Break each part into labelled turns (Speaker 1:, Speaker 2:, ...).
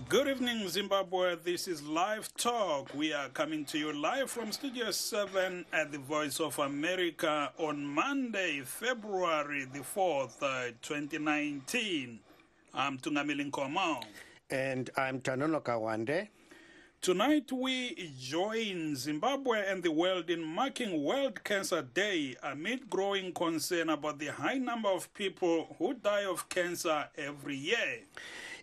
Speaker 1: Good evening, Zimbabwe. This is Livetalk. We are coming to you live from Studio 7 at the Voice of America on Monday, February the 4th, 2019. I'm Tungamili Nkomo.
Speaker 2: And I'm Tanono Kawande.
Speaker 1: Tonight we join Zimbabwe and the world in marking World Cancer Day amid growing concern about the high number of people who die of cancer every year.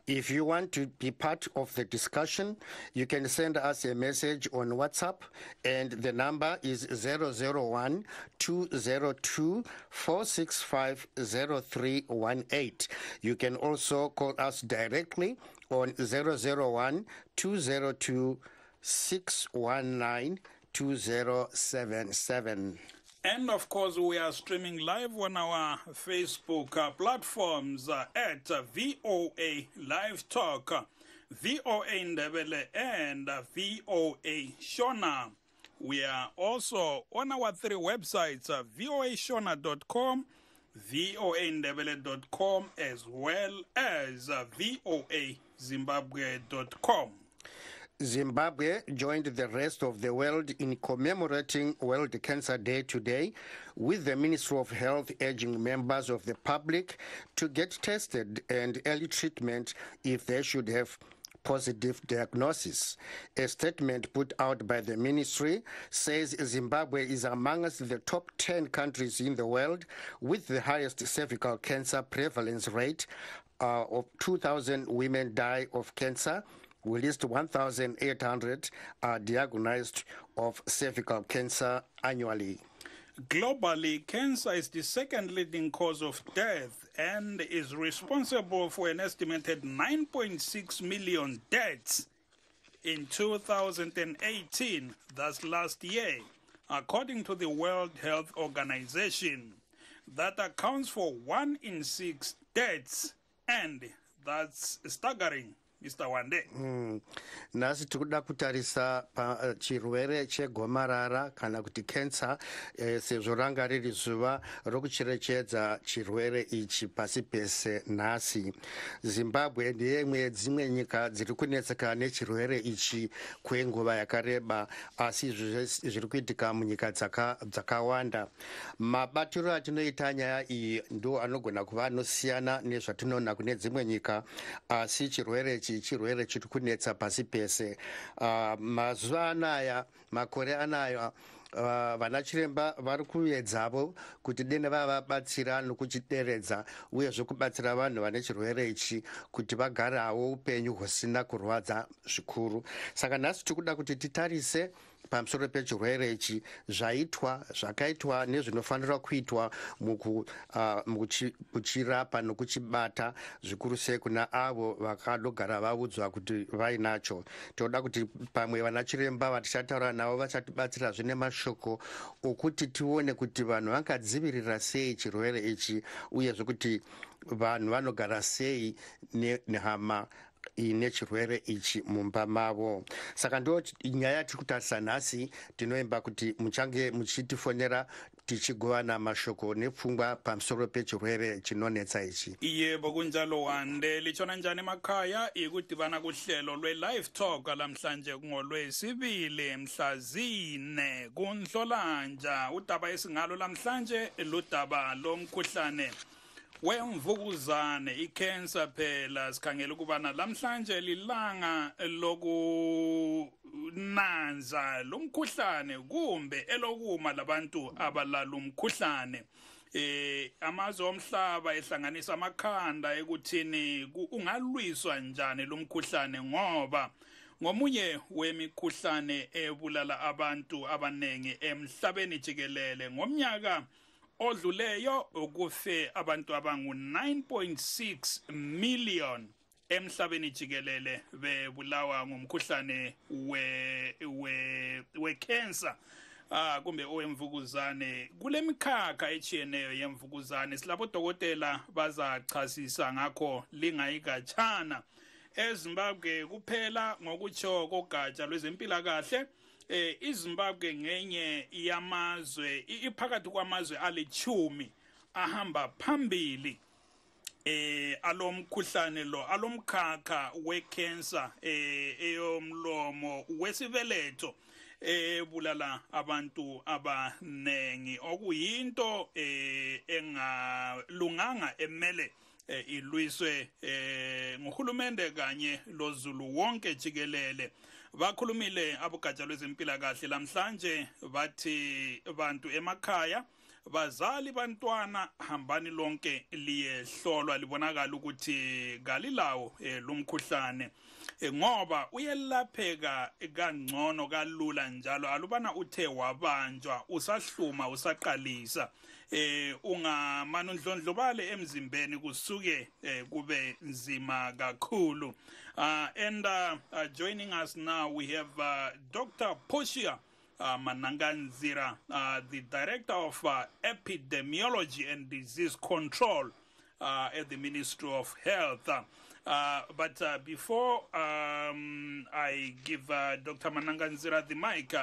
Speaker 2: If you want to be part of the discussion, you can send us a message on WhatsApp, and the number is 001-202-465-0318. You can also call us directly on 001-202-619-2077.
Speaker 1: And of course, we are streaming live on our Facebook platforms at VOA Live Talk, VOA Ndebele, and VOA Shona. We are also on our three websites, voashona.com, voandebele.com, as well as voazimbabwe.com.
Speaker 2: Zimbabwe joined the rest of the world in commemorating World Cancer Day today, with the Ministry of Health urging members of the public to get tested and early treatment if they should have positive diagnosis. A statement put out by the ministry says Zimbabwe is amongst the top 10 countries in the world with the highest cervical cancer prevalence rate. Of 2,000 women die of cancer. At least 1,800 are diagnosed of cervical cancer annually.
Speaker 1: Globally, cancer is the second leading cause of death and is responsible for an estimated 9.6 million deaths in 2018, that's last year, according to the World Health Organization. That accounts for 1 in 6 deaths, and that's staggering. Mr. Wande.
Speaker 2: Nasi tikuda kutarisa pa chirwere chegomarara kana kuti cancer sezvo ranga riri zuva rokucherechedza chirwere ichi pasi pese nhasi. Zimbabwe ndiye imwe yedzimwe nyika dziri kunetseka nechirwere ichi kwenguva yakareba, asi zviri kuitika munyika dzakawanda. Mabatiro atinoita nyaya iyi ndo anogona kuva anosiyana nezvatinoona kune dzimwe nyika, asi chirwere chirwere chiri kunetsa pasi pese. Mazuva anaya, makore anaya, vana chiremba vari kuedzavo kuti dende vavabatsira nokuchideredza, uyezve kubatsira vanhu vane chirwere ichi kuti vagarawo upenyu husina kurwadza zvikuru. Saka nhasi tikuda kuti titarise pamusoro pechirwere ichi, zvakaitwa nezvinofanira kuitwa mukuchirapa nokuchibata, zvikuru sei kuna avo vakadogara vaudzwa kuti vainacho. Toda kuti pamwe vana chiremba vatichataura navo vachatibatsira zvine mashoko okuti tione kuti vanhu vangadzivirira sei chirwere ichi, uyezve kuti vanhu vanogara sei nehama ine chirwere ichi mumba mavo. Saka ndo nyaya tiri kutarisa nhasi. Tinoimba kuti muchange muchitifonera tichigovana mashoko nepfungwa pamusoro pechirwere chinonetsa ichi.
Speaker 1: Yebo kunjalo Wande. Lichona njani emakhaya ikuti vana kuhlelo lweLivetalk lamhlanje ngoLwesibili mhla 4 kuNhlolanja. Udaba esingalo lamhlanje ludaba lomkhuhlane wemvukuzane, icancer phela. Sikhangela ukubana lamhlanje lilanga lokunanza lomkhuhlane kumbe elokuma labantu abalala umkhuhlane. Amazwe omhlaba ehlanganisa amakhanda ekuthini ungalwiswa njani lomkhuhlane, ngoba ngomunye wemikhuhlane ebulala abantu abanengi emhlabeni jikelele. Ngomnyaka odluleyo ukufe abantu abangu 9.6 million emhlabeni jikelele bebulawa ngumkhuhlane we cancer kumbe owemvukuzane. Kule mikhakha etshiyeneyo yemvukuzane silabo dokotela bazachasisa ngakho lingayikatshana. eZimbabwe kuphela ngokutsho kogatsha lwezempilakahle. iZimbabwe ngenye yamazwe iphakathi kwamazwe ali 10 ahamba phambili alomkhuhlane lo alomkhakha wecancer eyomlomo wesibeletho ebulala abantu abanengi okuyinto engalunganga emele ilwiswe nguhulumende kanye lozulu wonke jikelele. Bakhulumile abogatsha lwezempilakahle lamhlanje bathi bantu emakhaya bazali bantwana hambani lonke liyehlolwa libonakala ukuthi kalilawo lumkhuhlane ngoba uyelapheka kangcono kalula njalo alubana uthe wabanjwa usahluma usaqalisa ungamana undlondlobale emzimbeni kusuke kube nzima kakhulu. And joining us now we have Dr. Poshiya Mananganzira, the Director of Epidemiology and Disease Control at the Ministry of Health. But before I give Dr. Mananganzira the mic,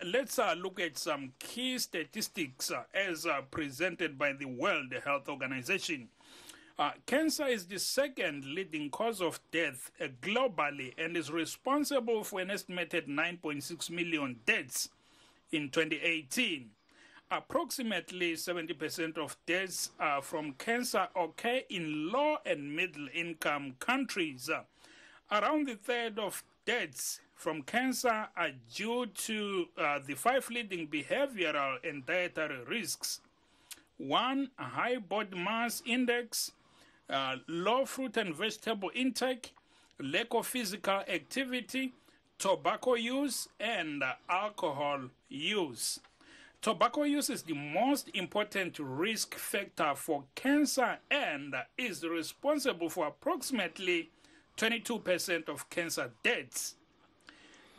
Speaker 1: let's look at some key statistics as presented by the World Health Organization. Cancer is the second leading cause of death globally and is responsible for an estimated 9.6 million deaths in 2018. Approximately 70% of deaths from cancer occur in low and middle income countries. Around a third of deaths from cancer are due to the 5 leading behavioral and dietary risks. 1, high body mass index, low fruit and vegetable intake, lack of physical activity, tobacco use, and alcohol use. Tobacco use is the most important risk factor for cancer and is responsible for approximately 22% of cancer deaths.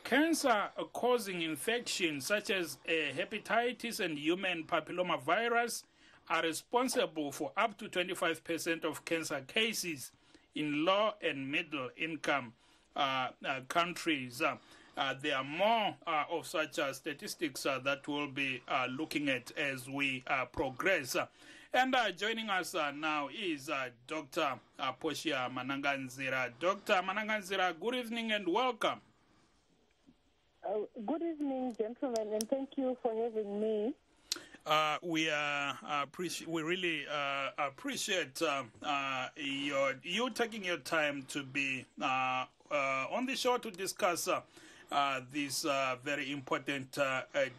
Speaker 1: Cancer-causing infections such as hepatitis and human papillomavirus are responsible for up to 25% of cancer cases in low and middle income countries. There are more of such statistics that we'll be looking at as we progress. And joining us now is Dr. Poshiya Mananganzira. Dr. Mananganzira, good evening and welcome.
Speaker 3: Good evening, gentlemen, and thank you for having me.
Speaker 1: We really appreciate you taking your time to be on the show to discuss this very important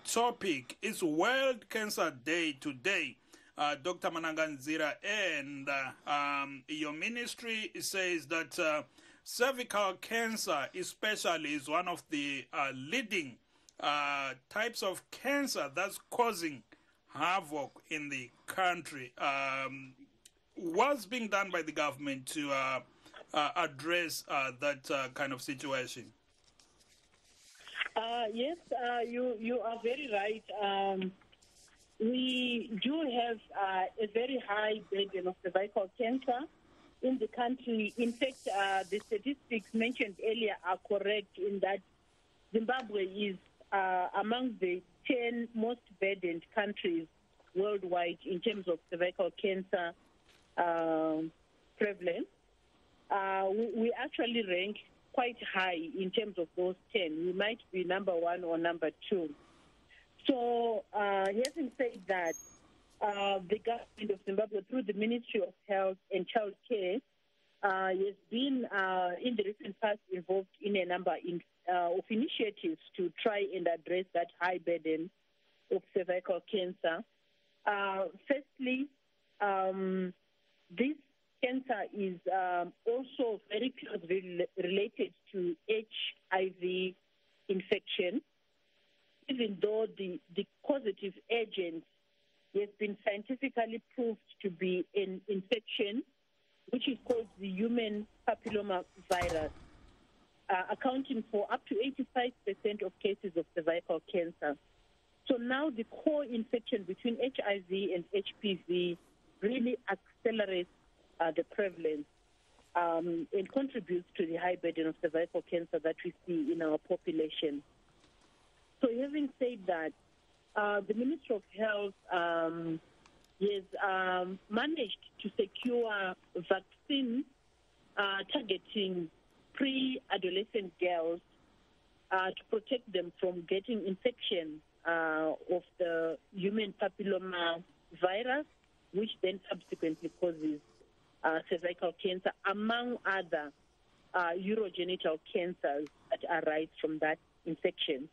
Speaker 1: topic. It's World Cancer Day today, Dr. Mananganzira, and your ministry says that cervical cancer especially is one of the leading types of cancer that's causing havoc in the country. What's being done by the government to address that kind of situation?
Speaker 3: Yes, you are very right. We do have a very high burden of cervical cancer in the country. In fact, the statistics mentioned earlier are correct in that Zimbabwe is among the 10 most burdened countries worldwide in terms of cervical cancer prevalence. We actually rank quite high in terms of those 10. We might be number 1 or number 2. So having said that, the government of Zimbabwe, through the Ministry of Health and Child Care, has been in the recent past involved in a number of initiatives to try and address that high burden of cervical cancer. Firstly, this cancer is also very closely related to HIV infection, even though the causative agent has been scientifically proved to be an infection, which is called the human papillomavirus, accounting for up to 85% of cases of cervical cancer. So now the co-infection between HIV and HPV really accelerates the prevalence and contributes to the high burden of cervical cancer that we see in our population. So having said that, the Ministry of Health has managed to secure vaccine targeting pre-adolescent girls to protect them from getting infection of the human papilloma virus, which then subsequently causes cervical cancer, among other urogenital cancers that arise from that infection.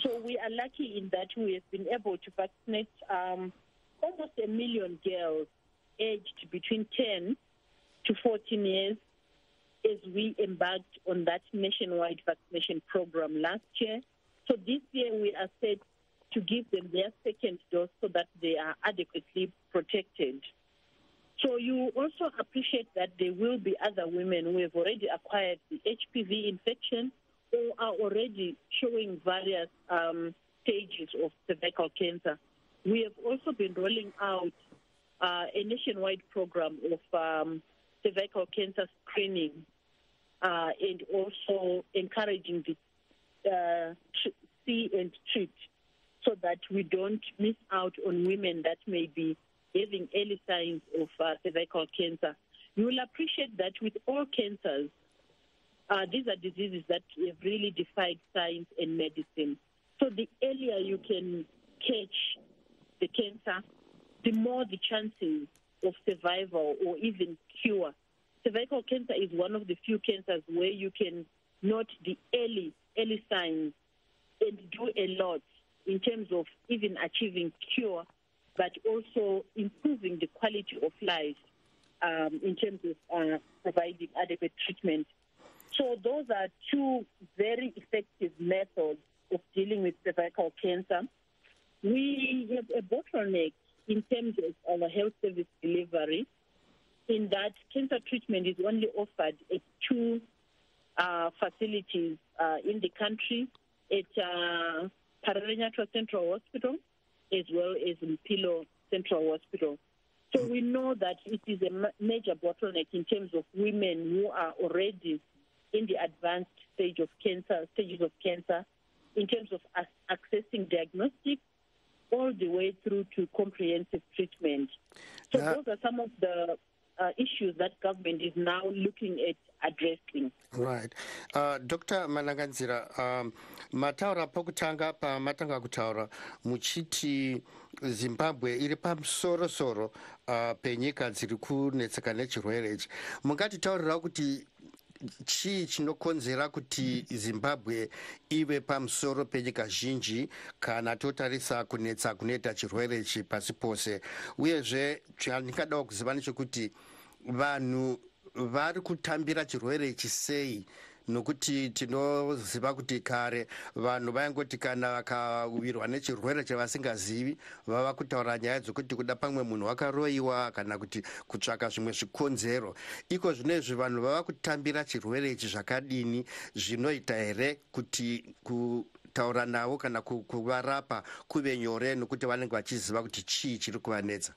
Speaker 3: So we are lucky in that we have been able to vaccinate almost 1 million girls aged between 10 to 14 years as we embarked on that nationwide vaccination program last year. So this year we are set to give them their second dose so that they are adequately protected. So you also appreciate that there will be other women who have already acquired the HPV infection or are already showing various stages of cervical cancer. We have also been rolling out a nationwide program of cervical cancer screening and also encouraging the see and treat so that we don't miss out on women that may be having early signs of cervical cancer. You will appreciate that with all cancers, these are diseases that have really defied science and medicine. So the earlier you can catch the cancer, the more the chances of survival or even cure. Cervical cancer is one of the few cancers where you can note the early signs and do a lot in terms of even achieving cure, but also improving the quality of life in terms of providing adequate treatment. So those are two very effective methods of dealing with cervical cancer. We have a bottleneck in terms of our health service delivery, in that cancer treatment is only offered at 2 facilities in the country, at Pararenyatwa Central Hospital as well as Mpilo Central Hospital. So we know that it is a major bottleneck in terms of women who are already in the advanced stages of cancer, in terms of accessing diagnostics all the way through to comprehensive treatment. So those are some of the issues that government is now looking at addressing.
Speaker 2: Right. Dr. Malanganzira, mataura pokutanga pamatanga kutaura muchiti Zimbabwe iri pamusoro penyika dziri kunetseka nechirwere ichi. Mungatitaurira kuti chii chinokonzera kuti Zimbabwe ive pamusoro penyika zhinji kana totarisa kunetsa kunoita chirwere ichi pasi pose, uyezve chandingadawo kuziva nechekuti vanhu vari kutambira chirwere ichi sei, nokuti tinoziva kuti kare vanhu vaingoti kana vakawirwa nechirwere chavasingazivi vava kutaura nyaya dzokuti kuda pamwe munhu wakaroiwa kana kuti kutsvaka zvimwe zvikonzero. Iko zvinezvi vanhu vava kutambira chirwere ichi zvakadini, zvinoita here kuti kutaura navo kana kuvarapa kuve nyore nokuti vanenge vachiziva kuti chii chiri kuvanetsa?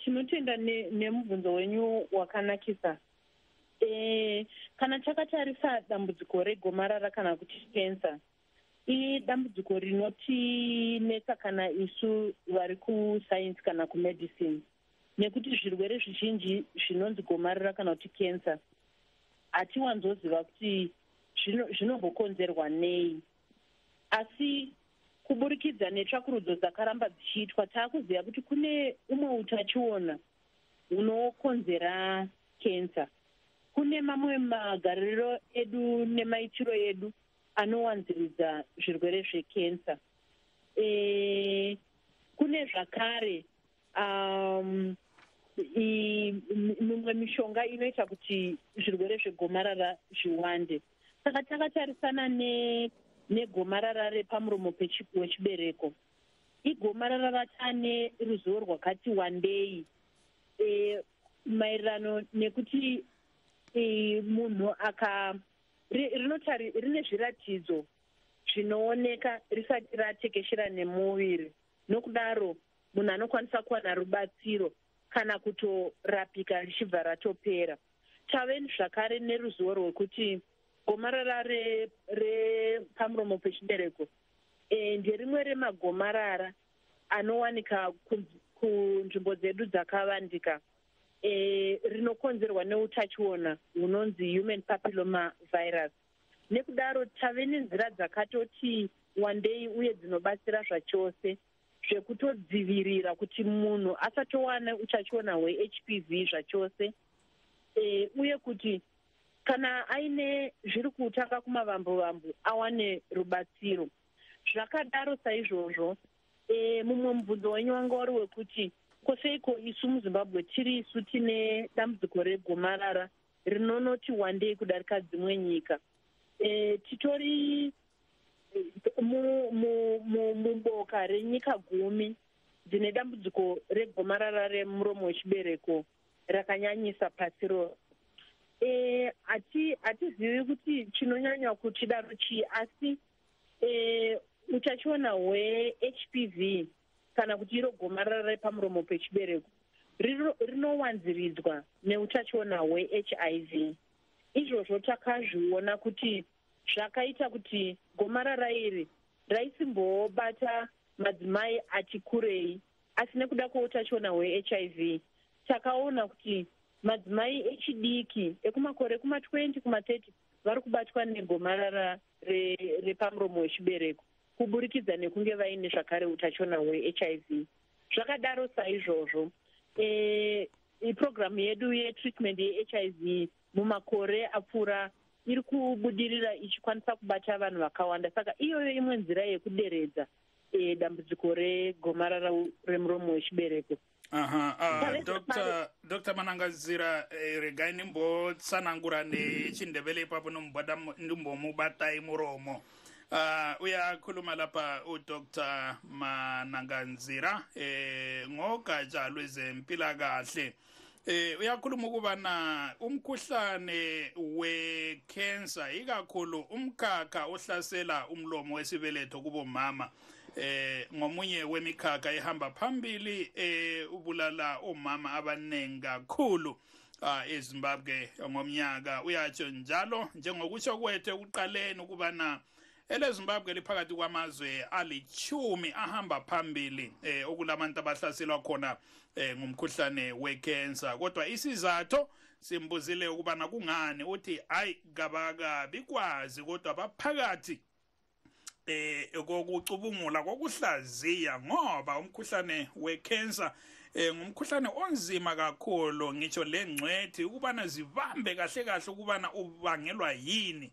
Speaker 3: Tinotenda nemubvunzo wenyu wakanakisa. Kana takatarisa dambudziko regomarara kana kuti kensa, dambudziko rinotinetsa kana isu vari kusainsi kana kumedicine, nekuti zvirwere zvizhinji zvinonzi gomarara kana kuti kensa hatiwanzoziva kuti zvinombokonzerwa nei, asi kuburikidza netsvakurudzo dzakaramba dzichiitwa taakuziva kuti kune umwe utachiona unokonzera kensa. Kune mamwe magariro edu nemaitiro edu anowanziridza zvirwere zvekensa. Kune zvakare mimwe mishonga inoita kuti zvirwere zvegomarara zviwande. Saka takatarisana negomarara repamuromo wechibereko, igomarara ratane ruzivo rwakati wandei maererano nekuti munhu rine zviratidzo zvinooneka risati ratekeshera nemuviri, nokudaro munhu anokwanisa kuwana rubatsiro kana kutorapika richibva ratopera. Tave zvakare neruzivo rwekuti gomarara repamuromo pechibereko nderimwe remagomarara anowanika kunzvimbo dzedu dzakavandika rinokonzerwa neutachiona hunonzi human papilloma virus. Nekudaro tave nenzira dzakatoti wandei uye dzinobatsira zvachose zvekutodzivirira kuti munhu asatowana utachiona hweHPV zvachose, uye kuti kana aine zviri kutanga kumavambo-vambo awane rubatsiro. Zvakadaro saizvozvo, mumwe mubvunzo wenyu wanga wari wekuti koseiko isu muZimbabwe tiri isu tine dambudziko regomarara rinonoti wandei kudarika dzimwe nyika. Titori muboka renyika 10 dzine dambudziko regomarara remuromo wechibereko rakanyanyisa pasi rose. Hatizivi kuti chinonyanya kutidaro chii, asi utachiona hweHPV kana kuti iro gomarara repamuromo pechibereko rinowanziridzwa neutachiona hweHIV. Izvozvo takazviona kuti zvakaita kuti gomarara iri raisimbobata madzimai ati kurei, asi nekuda kweutachiona hweHIV takaona kuti madzimai echidiki ekumakore kuma20 kuma30 vari kubatwa negomarara repamuromo wechibereko kuburikidza nekunge vaine zvakare utachiona hweHIV. Zvakadaro saizvozvo, programu yedu yetreatment yeHIV mumakore apfuura iri kubudirira ichikwanisa kubata vanhu vakawanda. Saka iyoyo imwe nzira yekuderedza dambudziko regomarara remuromo wechibereko.
Speaker 1: Dr. Manangazira, regai nimbotsanangura nechindevele ipapo nimbomubatai muromo. Uyakhuluma lapha uDr. Manangazira ngogatsha lwezempilakahle. Uyakhuluma ukubana umkhuhlane wecancer ikakhulu umkhakha ohlasela umlomo wesibeletho kubomama ngomunye wemikhakha ehamba phambili ubulala omama abanengi kakhulu eZimbabwe ngomnyaka. Uyatsho njalo njengokusho kwethu ekuqaleni ukubana eleZimbabwe liphakathi kwamazwe ali10 ahamba phambili okulabantu abahlaselwa khona ngumkhuhlane wecancer. Kodwa isizathu simbuzile ukubana kungani, uthi hayi gabaka bikwazi kodwa baphakathi kokucubungula kokuhlaziya, ngoba umkhuhlane wecancer ngumkhuhlane onzima kakhulu, ngitsho lengcwethi ukubana zibambe kahle kahle ukubana ubangelwa yini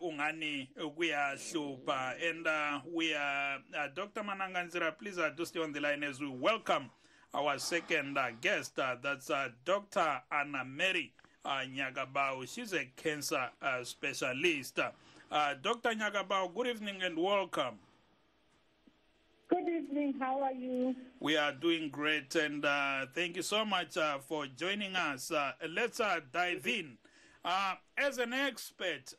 Speaker 1: ungani kuyahlupha. And we are Dr. Manangazira, please do stay on the line as we welcome our second guest, that's Dr. Anna Mary Nyagabao. She's a cancer specialist. Dr. Nyagabao, good evening and welcome.
Speaker 4: Good evening, how are you?
Speaker 1: We are doing great, and thank you so much for joining us. Let's dive in. As an expert,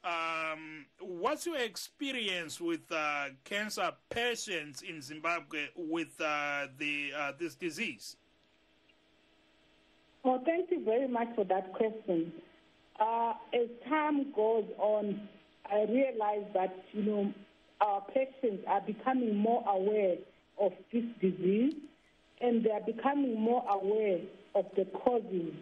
Speaker 1: what's your experience with cancer patients in Zimbabwe with this disease?
Speaker 4: Well, thank you very much for that question. As time goes on, I realize that, our patients are becoming more aware of this disease, and they are becoming more aware of the causes,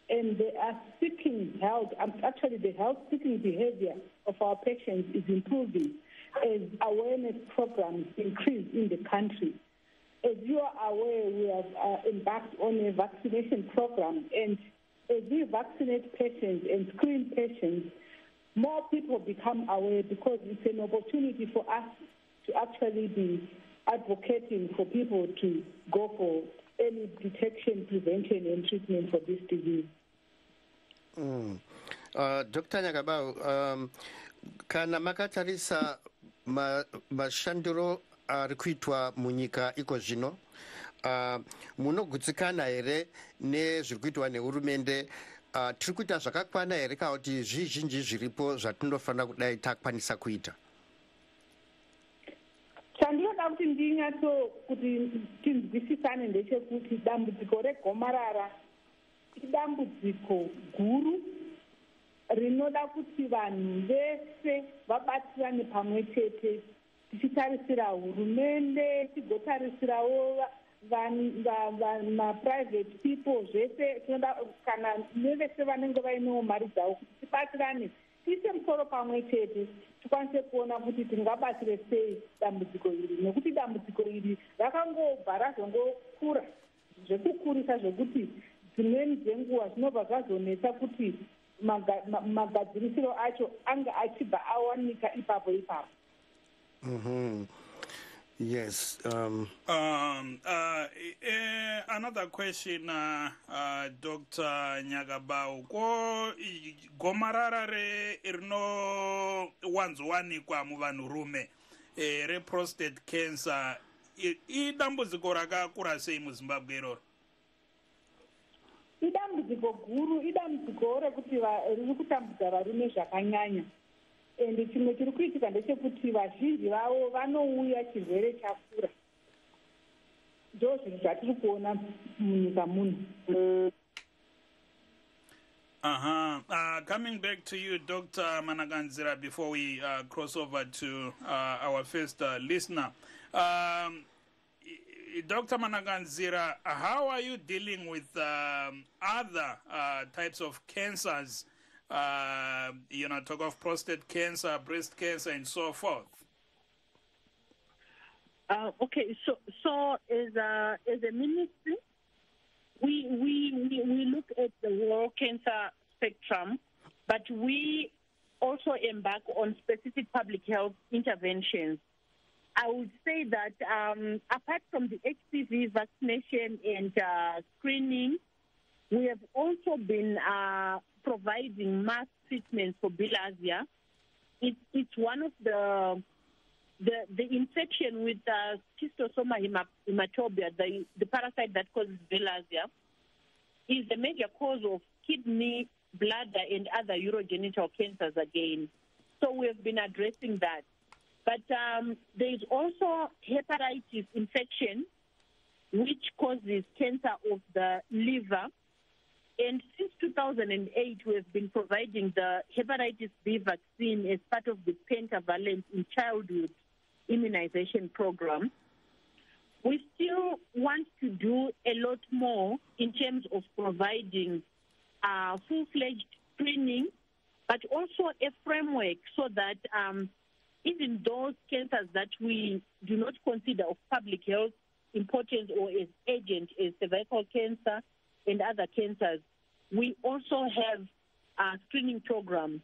Speaker 4: and they are seeking help. Actually, the health-seeking behavior of our patients is improving as awareness programs increase in the country. As you are aware, we have embarked on a vaccination program, and as we vaccinate patients and screen patients, more people become aware, because it's an opportunity for us to actually be advocating for people to go for early detection, prevention, and treatment for this disease.
Speaker 2: Dr. Nyagabao, kana makatarisa mashandiro ari kuitwa munyika iko zvino, munogutsikana here nezviri kuitwa nehurumende? Tiri kuita zvakakwana here kana kuti zvizhinji zviripo zvatinofanira kudai takwanisa kuita?
Speaker 4: Chandinoda kuti ndinyatso kuti tinzwisisane ndechekuti dambudziko regomarara idambudziko guru rinoda kuti vanhu vese vabatsirane pamwe chete tichitarisira hurumende, tigotarisirawo ma-private people, zvese tinoda kana nevese vanenge vainewo mari dzavo kuti tibatsirane, tiise musoro pamwe chete, tikwanise kuona kuti tingabatsire sei dambudziko iri, nekuti dambudziko iri rakangobva razongokura zvekukurisa zvekuti dzimweni dzenguva zvinobva zvazonetsa kuti magadzirisiro acho anga achibva awanika ipapo.
Speaker 2: Yes.
Speaker 1: Another question, Dr. Nyagabau. Ko gomarara rino wanzowanikwa muvanhurume re prostate cancer idambudziko rakakura sei muZimbabwe iroro?
Speaker 4: Idambudziko guru, idambudziko rekuti riri kutambudza varume zvakanyanya. Ende chimwe chiri kuitika ndechekuti vazhinji vavo vanouya chirwere chakura. Ndo zvinhu zvatiri kuona munyika muno.
Speaker 1: Coming back to you, Dr. Managanzira, before we cross over to our first listener. Dr. Managanzira, how are you dealing with other types of cancers? Talk of prostate cancer, breast cancer, and so forth.
Speaker 3: Okay, so as a ministry, we look at the whole cancer spectrum, but we also embark on specific public health interventions. I would say that apart from the HPV vaccination and screening, we have also been providing mass treatments for bilharzia. It's one of the infection with schistosoma hematobia, the parasite that causes bilharzia, is the major cause of kidney, bladder, and other urogenital cancers again. So we have been addressing that. But there is also hepatitis infection, which causes cancer of the liver. And since 2008, we have been providing the hepatitis B vaccine as part of the pentavalent in childhood immunization program. We still want to do a lot more in terms of providing full-fledged screening, but also a framework so that even those cancers that we do not consider of public health importance or as urgent as cervical cancer and other cancers, we also have screening programs.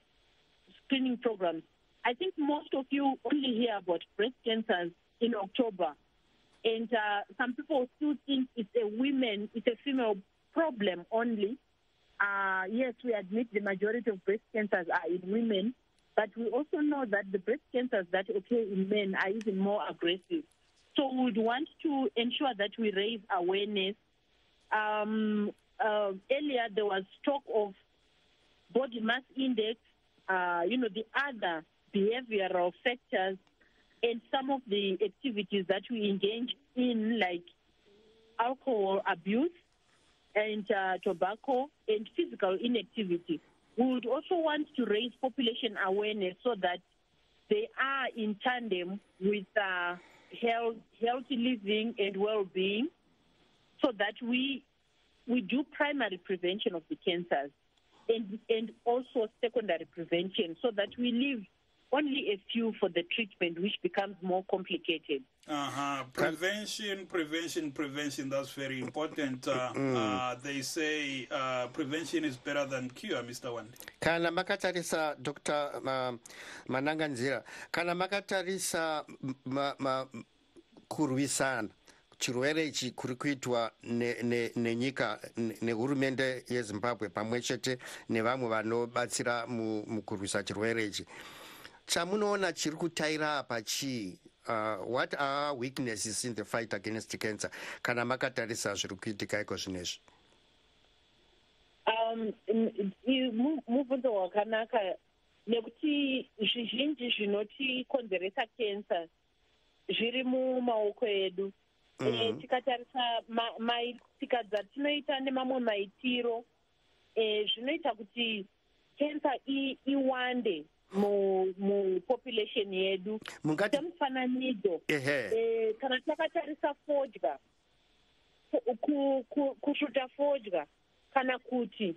Speaker 3: I think most of you only hear about breast cancers in October, and some people still think it's a female problem only. Yes, we admit the majority of breast cancers are in women, but we also know that the breast cancers that occur in men are even more aggressive. So we would want to ensure that we raise awareness. Earlier, there was talk of body mass index, the other behavioral factors, and some of the activities that we engage in, like alcohol abuse and tobacco and physical inactivity. We would also want to raise population awareness so that they are in tandem with healthy living and well-being, so that we do primary prevention of the cancers and also secondary prevention, so that we leave only a few for the treatment, which becomes more complicated.
Speaker 1: Prevention, that's very important. They say prevention is better than cure, Mr. Wande.
Speaker 2: Kana makatarisa Dr. Managanzira, kana makatarisa kurwisana chirwere ichi kuri kuitwa nenyika nehurumende yeZimbabwe pamwe chete nevamwe vanobatsira mukurwisa chirwere ichi, chamunoona chiri kutaira apa chii? What are weaknesses in the fight against cancer? Kana makatarisa zviri kuitika iko zvinezvi.
Speaker 3: Mubvunzo wakanaka, nekuti zvizhinji zvinotikonzeresa cancer zviri mumaoko edu. Tikatarisa maitika dzatinoita nemamwe maitiro zvinoita kuti cancer iwande mu population yedu semfananidzo kana takatarisa fodya kusvuta fodya kana kuti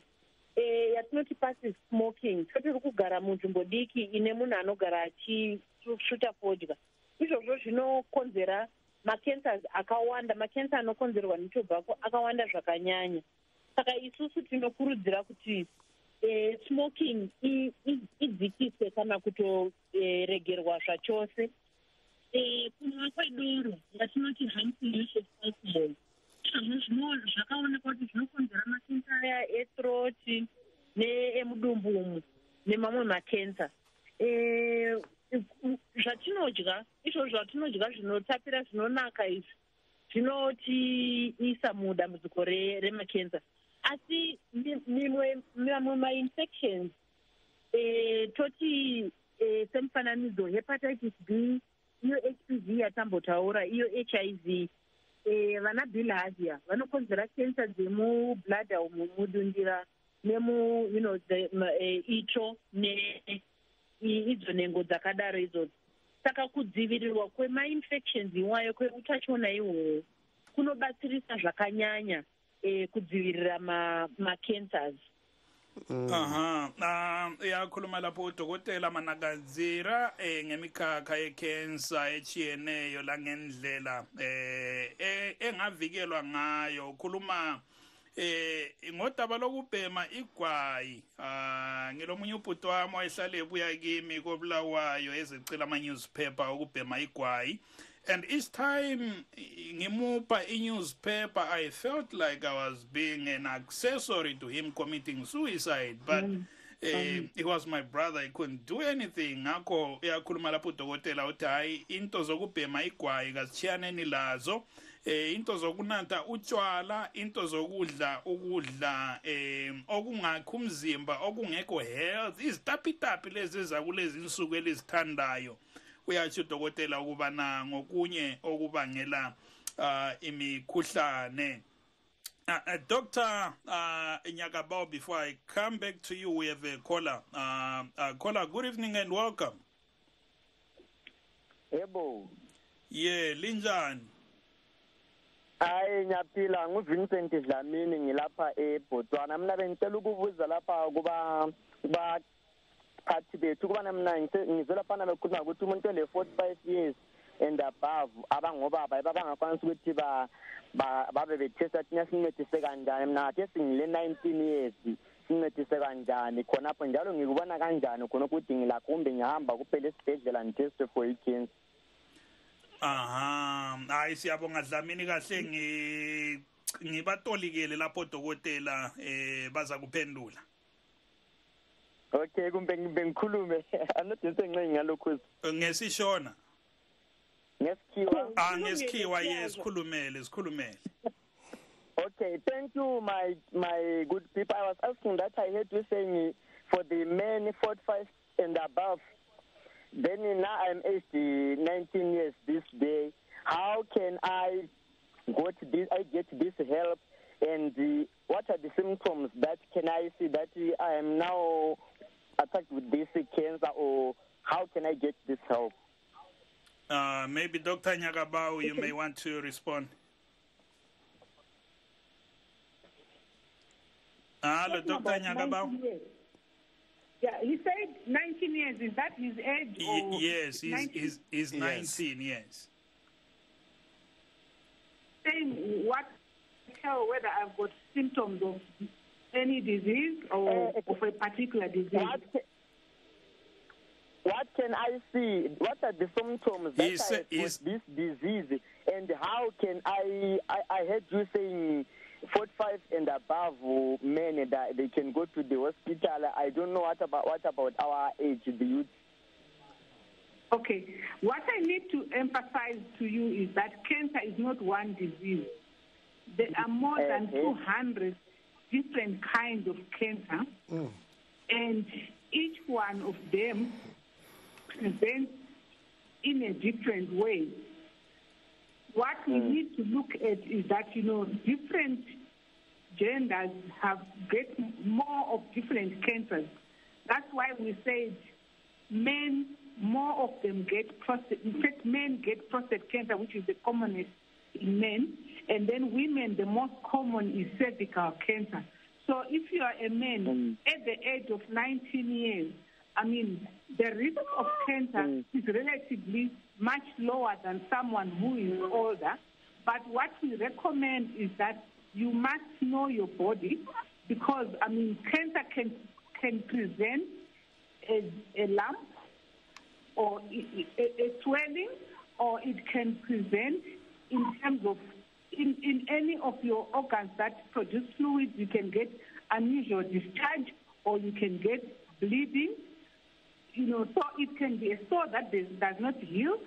Speaker 3: yatinoti passive smoking tiri kugara munzvimbo diki ine munhu anogara achisvuta fodya izvozvo zvinokonzera macancers akawanda macancer anokonzerwa netobhako akawanda zvakanyanya saka isusu tinokurudzira kuti smoking idzikiswe kana kutoregerwa zvachose kunwa kwedoro yatinoti harmful use of alcohol zvakaonekwa kuti zvinokonzera makensa aya ethroat neemudumbu nemamwe makensa zvatinodya izvo zvatinodya zvinotapira zvinonaka izvi zvinotiisa mudambudziko remakensa asi mamwe mainfections toti semufananidzo hepatitis B iyo HPV yatambotaura iyo HIV vana bilharzia vanokonzera kensa dzemubladha umu mudundira nemu itsvo neidzo nhengo dzakadaro idzodzo saka kudzivirirwa kwemainfections iwayo kweutachiona ihwohwo kunobatsirisa zvakanyanya kudzivirira macancers.
Speaker 1: Yakhuluma lapho udokotela Managadzira ngemikhakha yecancer echiyeneyo la ngendlela engavikelwa ngayo ukhuluma ngodaba lokubhema igwayi ngilomunye ubhuti wami wayehlala ebuya kimi kobulawayo ezecela ama-newspaper ukubhema igwayi. And each time ngimupa newspaper, I felt like I was being an accessory to him committing suicide. But it was my brother. He couldn't do anything. Ngakho uyakhuluma lapho udokotela uthi hayi into zokubhema igwayi kasitshiyaneni lazo. Into zokunatha utshwala, into zokudla okungakho umzimba okungekho health, izitapitapi lezi zakulezi insuku elizithandayo. Uyatsho udokotela ukubana ngokunye okubangela imikhuhlane. Dr. Nyakabao, before I come back to you, we have a caller. Caller, good evening and welcome.
Speaker 5: Yebo.
Speaker 1: Yeah, linjani?
Speaker 5: Hayi nyaphila nguVincent Dlamini ngilapha eBotswana. Mina bengicela ukubuza lapha kuba phathi bethu kubana mina ngizela fana bekhuluma ukuthi umuntu ole-45 years and above abangobaba abangakwanisi ukuthi babe bethesta thina sincedise kanjani. Mina kade singile 19 years sincedise kanjani khonapho njalo ngikubona kanjani khona ukuthi ngilakho kumbe ngihamba kuphela esibhedlela ngiteste for i-cancer.
Speaker 1: Hayi siyabonga Dlamini kahle ngibatolikele lapho dokotela baza kuphendula.
Speaker 5: Okay, kumbe ngikhulume anodinse ncenye ngalokho
Speaker 1: ngesishona
Speaker 5: ngesikhiwa
Speaker 1: ngesikhiwa sikhulumele.
Speaker 5: Okay, thank you my good people. I was asking that I heard you saying for the men 45 and above, then now I'm aged 19 years this day. How can I get this help, and what are the symptoms that can I see that I am now attacked with this cancer, or how can I get this help?
Speaker 1: Maybe Dr. Nyakabao, you may want to respond. Hello, Dr. Nyakabao.
Speaker 4: Yeah, he said 19 years. Is that his age? Or
Speaker 1: yes, he's 19, yes.
Speaker 4: Saying what, tell whether I've got symptoms of any disease or of a particular disease.
Speaker 5: What can I see? What are the symptoms that I have this disease? And how can I heard you saying 45 and above men that they can go to the hospital. I don't know what about our age, the youth.
Speaker 4: Okay. What I need to emphasize to you is that cancer is not one disease. There are more than 200 different kinds of cancer, and each one of them presents in a different way. What we need to look at is that, different genders get more of different cancers. That's why we said more of them get prostate. In fact, men get prostate cancer, which is the commonest in men, and then women, the most common is cervical cancer. So if you are a man at the age of 19 years, I mean, the risk of cancer is relatively much lower than someone who is older. But what we recommend is that you must know your body, because, I mean, cancer can present as a lump or a swelling, or it can present in terms of in any of your organs that produce fluids. You can get unusual discharge, or you can get bleeding. You know, so it can be a sore that does not heal.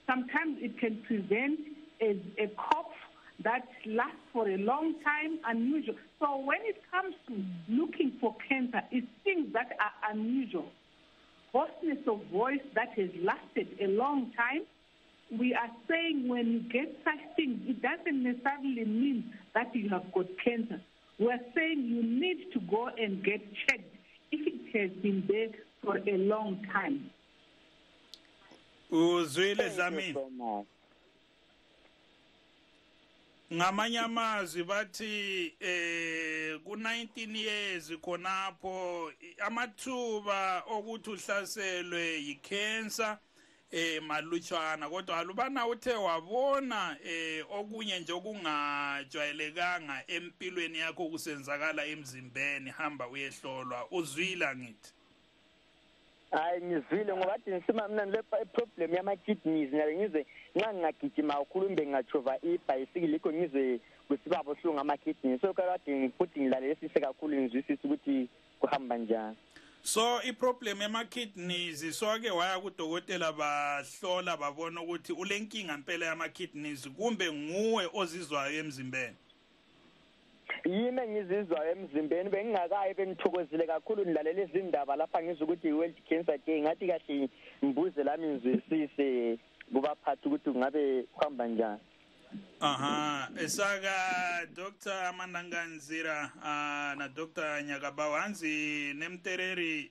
Speaker 4: Sometimes it can present as a cough that lasts for a long time, unusual. So when it comes to looking for cancer, it's things that are unusual. Hoarseness of voice that has lasted a long time. We are saying when you get such things, it doesn't necessarily mean that you have got cancer. We're saying you need to go and get checked if it has been there for a long time.
Speaker 1: Uzwile Zamini. Ngamanye amazwi bathi ku-19 years khonapho amathuba okuthi uhlaselwe yicancer malutshwana, kodwa alubana uthe wabona okunye nje okungajwayelekanga empilweni yakho kusenzakala emzimbeni, hamba uyehlolwa. Uzwila ngithi?
Speaker 5: Hayi ngizwile, ngoba athi ngisima mina le problem yama-kidneys ngabe ngize ngangagijima kakhulu mbe ngachova ibhayisikili ikho ngize kusibabo hlungu ama-kidneys. So kade futhi ngilalelesise kakhulu ngizwisise ukuthi kuhamba njani.
Speaker 1: So iproblem yama-kidneys, so ake waya kudokotela bahlola babona ukuthi ulenkinga impela yama-kidneys kumbe nguwe ozizwayo emzimbeni?
Speaker 5: Yime ngizizwayo emzimbeni, bengingakayi bengithokozile kakhulu nilalela izindaba lapha ngizwe ukuthi i-World Cancer Day, ngathi kahle mbuze lami ngizwisise kubaphathi ukuthi ngabe kuhamba njani.
Speaker 1: Esaka Dr. Amandanganzira na Dr. Nyakabawu hanzi nemtereri.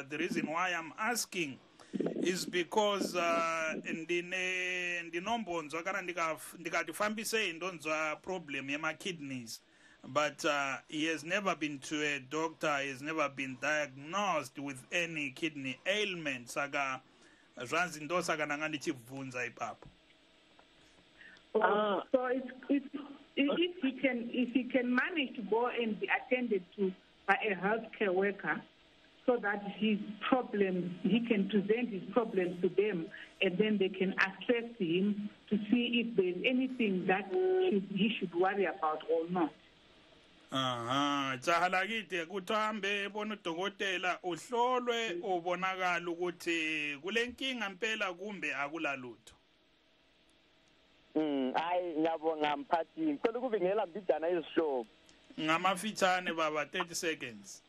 Speaker 1: The reason why I'm asking is because ndinombonzwa kana ndikatifambise indonzwa problem yema-kidneys, but he has never been to a doctor, he has never been diagnosed with any kidney ailment. Saka zvanzi ndo saka nanga ndichibvunza ipapo.
Speaker 4: So if he can manage to go and be attended to by a healthcare worker, so that his problems, he can present his problems to them, and then they can assess him to see if there's anything that he should worry about or not.
Speaker 1: Jahalakite kuthambe bona udokotela uhlolwe ubonakala ukuthi kulenkinga impela kumbe akulalutho.
Speaker 5: Hayi ngiyabonga mphathi, ngicela ukubingelela mbijana izihlobo.
Speaker 1: Ngamafitshane baba, 30 seconds.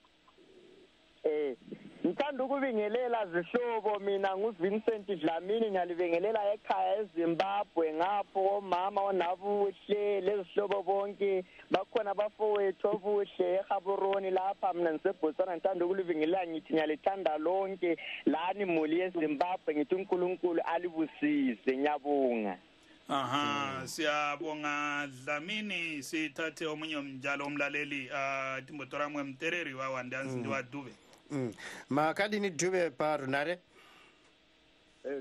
Speaker 5: Ngithanda ukubingelela zihlobo, mina nguVincent Dlamini, ngiyalibingelela ekhaya eZimbabwe, ngapho omama onabuhle lezihlobo bonke bakhona bafowethu obuhle eGaborone lapha, mina ngiseBotswana. Ngithanda ukulibingelela ngithi ngiyalithanda lonke lani muli eZimbabwe, ngithi uNkulunkulu alibusise, ngiyabonga.
Speaker 1: Siyabonga Dlamini. Sithathe omunye njalo umlaleli Timbotora Mwemtereri wawandanzi ndiwadube.
Speaker 2: Makadi ni dube parunare?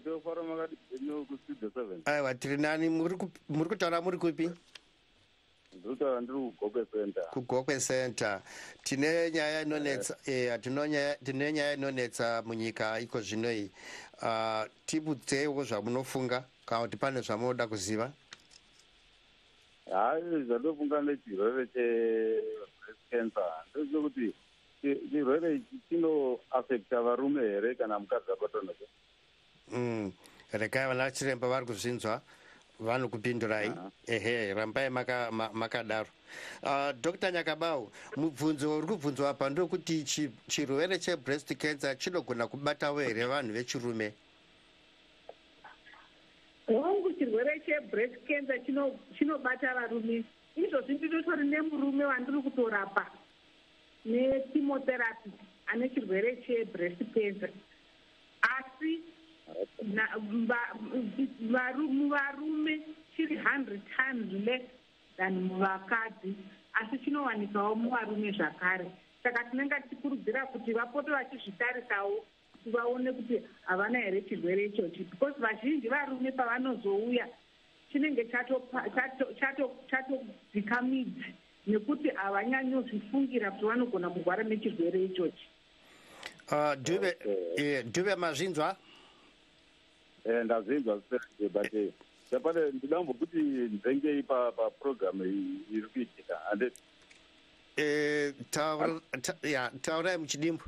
Speaker 6: Do fara makadi no kusiya 7.
Speaker 2: Aiwa, tirinani muri kutaura muri kupi?
Speaker 6: Ndutaura ndiri kuGokwe Center.
Speaker 2: kuGokwe Center. Tine nyaya inonetsa tine nyaya inonetsa munyika iko zvino iyi. Tibudzeiwo zvamunofunga kana kuti pane zvamunoda kuziva?
Speaker 6: Hayi, zvatofunga nechirwere che-breast cancer ndechekuti chirwere chino affecta varume here kana mukadzi abatwa nacho?
Speaker 2: Rekai vana chiremba vari kuzvinzwa vanokupindurai. Ehe, rambai makadaro. Dr. Nyakabawu, mubvunzo uri kubvunzwa apa ndokuti chirwere che-breast cancer chinogona kubatawo here vanhu vechirume?
Speaker 4: Hongu chirwere che-breast cancer chinobata varume. Izvozvi ndinotori nemurume wandiri kutorapa nechemotherapy ane chirwere che-breast cancer. Asi asi varume chiri 100 times less than vakadzi, asi chinowanikawo muvarume zvakare. Saka tinenge tichikurudzira kuti vapote vachizvitarisawo kuti vaone kuti havana here chirwere ichochi, because vazhinji varume pavanozouya chinenge chatodzika midzi nekuti havanyanyozvifungira kuti vanogona kurwara nechirwere ichochi.
Speaker 2: Dube mazvinzwa?
Speaker 6: Ndazvinzwa but chapane ndidambokuti nzengei paprogramu iri kuitika ande
Speaker 2: taurai muchidimbu.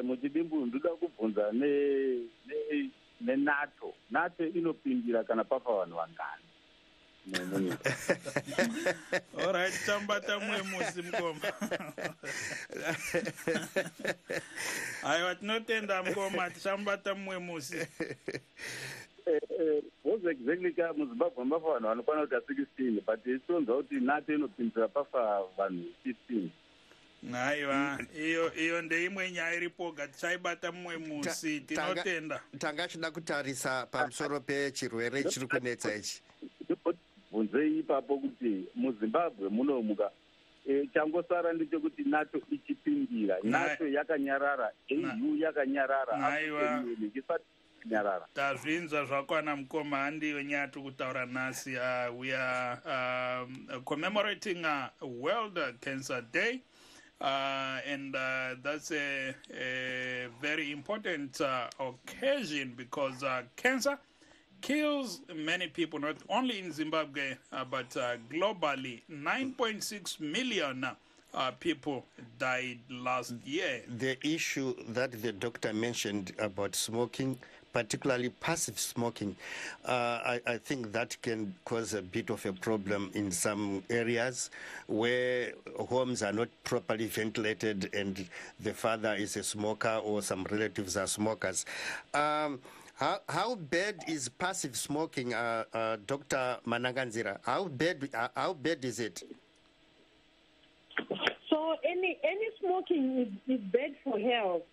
Speaker 6: Muchidimbu ndoda kubvunza neNATO. NATO inopindira kana pafa vanhu vangani?
Speaker 1: All right, tambata mwemusi mukoma. Aiwa tinotenda mukoma tichambata mwemusi.
Speaker 6: Was exactly ka muZimbabwe mafa vanhu vanokwana kuita 16 but itonzwa kuti NATO inopindira pafa vanhu 15.
Speaker 1: Aiwa iyo ndeimwe nyaya iripoga tichaibata mumwe musi tinotenda.
Speaker 2: Tanga chida kutarisa pamusoro pechirwere chiri kunetsa ichi.
Speaker 6: Bvunzei ipapo kuti muZimbabwe munomuka changosara ndechekuti NATO ichipindira, NATO yakanyarara, EU yakanyarara, nyarara.
Speaker 1: Tazvinzwa zvakwana mukoma, handiyo nyaya tiri kutaura nhasi. We are commemorating World Cancer Day. And that's a very important occasion because cancer kills many people, not only in Zimbabwe, but globally. 9.6 million people died last year.
Speaker 2: The issue that the doctor mentioned about smoking, particularly passive smoking, I think that can cause a bit of a problem in some areas where homes are not properly ventilated and the father is a smoker or some relatives are smokers. How bad is passive smoking, Dr. Managanzira? How bad is it?
Speaker 3: So any smoking is bad for health.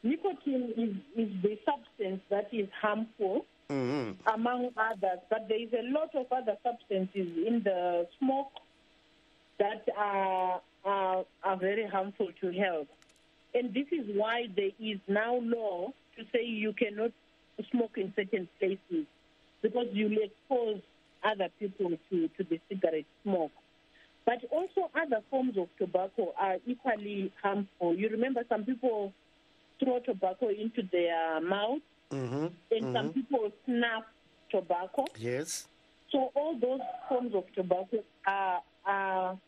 Speaker 3: Nicotine is the substance that is harmful, among others, but there is a lot of other substances in the smoke that are very harmful to health. And this is why there is now law to say you cannot smoke in certain places because you will expose other people to the cigarette smoke. But also other forms of tobacco are equally harmful. You remember some people throw tobacco into their mouth, and some people snuff tobacco.
Speaker 2: Yes.
Speaker 3: So all those forms of tobacco are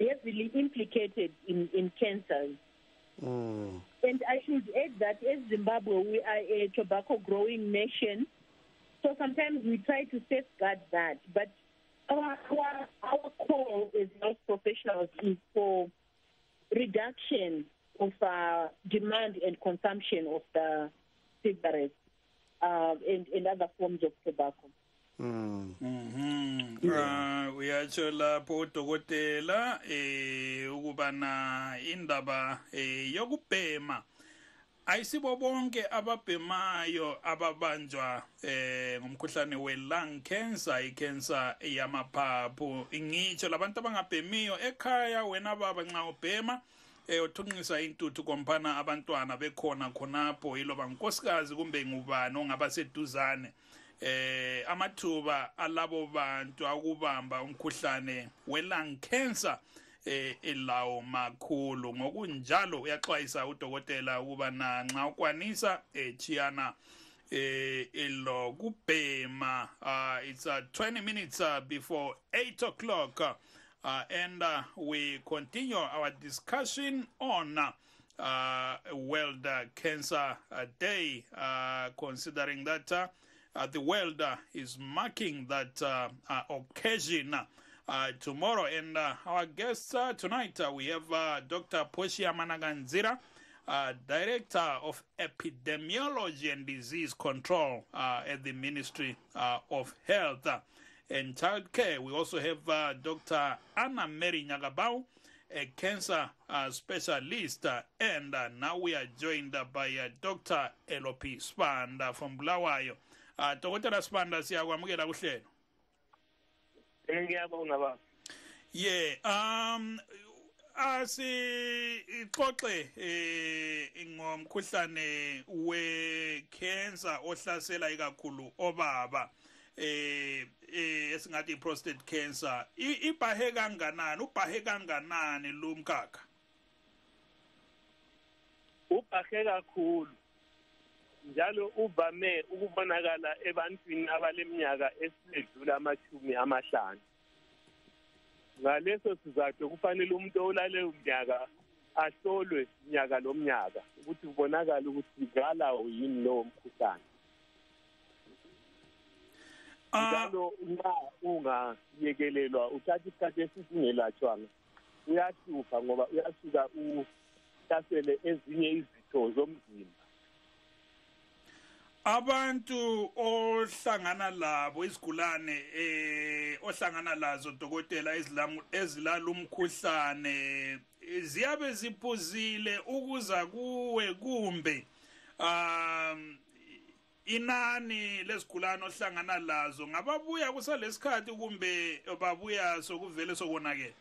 Speaker 3: heavily implicated in cancers. And I should add that as Zimbabwe, we are a tobacco growing nation, so sometimes we try to safeguard that. But our call as health professionals is for reduction of demand and consumption of the cigarettes and other forms of tobacco.
Speaker 1: Uyatsho lapho udokotela ukubana indaba yokubhema ayisibo bonke ababhemayo ababanjwa ngomkhuhlane we-lung cancer, i-cancer yamaphaphu. Ngitsho labantu abangabhemiyo ekhaya, wena baba nxa ubhema uthunqisa intuthu kompana abantwana bekhona khonapho, iloba nkosikazi kumbe ngubani ongaba seduzane, amathuba alabo bantu akubamba umkhuhlane we-lung cancer elawo makhulu. Ngokunjalo uyaxwayisa udokotela ukuba nxa ukwanisa chiyana ilo kubhema. It's 20 minutes before 8 o'clock. And we continue our discussion on World Cancer Day, considering that the world is marking that occasion tomorrow. And our guests tonight, we have Dr. Poshia Managanzira, Director of Epidemiology and Disease Control at the Ministry of Health and Child Care. We also have Dr. Anna Mary Nyagabau, a cancer specialist, and now we are joined by Dr. L.P. Sibanda from Bulawayo. Dr. Sibanda, siyakwamukela kuhlelo.
Speaker 7: Ngiyabonga baba.
Speaker 1: Asixoxe ngomkhuhlane we-cancer ohlasela ikakhulu obaba esingathi prostate cancer. Ubhahe kanganani lo mkhakha?
Speaker 7: Ubhahe kakhulu. Njalo uvame ukubonakala ebantwini abaleminyaka esidlula 50. Ngaleso sizathu kufanele umuntu olale umnyaka ahlolwe minyaka lomnyaka ukuthi kubonakala ukuthi ngalawo yini lo mkhuhlane. Njalo ungayekelelwa uthatha isikhathi esingelatshwanga uyahlupha ngoba uyasuka uhlasele ezinye izitho zomzimba.
Speaker 1: Abantu ohlangana labo izigulane ohlangana lazo dokotela ezilala umkhuhlane ziyabe ziphuzile ukuza kuwe kumbe inani lesigulane ohlangana lazo ngababuya kusalesikhathi kumbe babuya sokuvele sokonakela?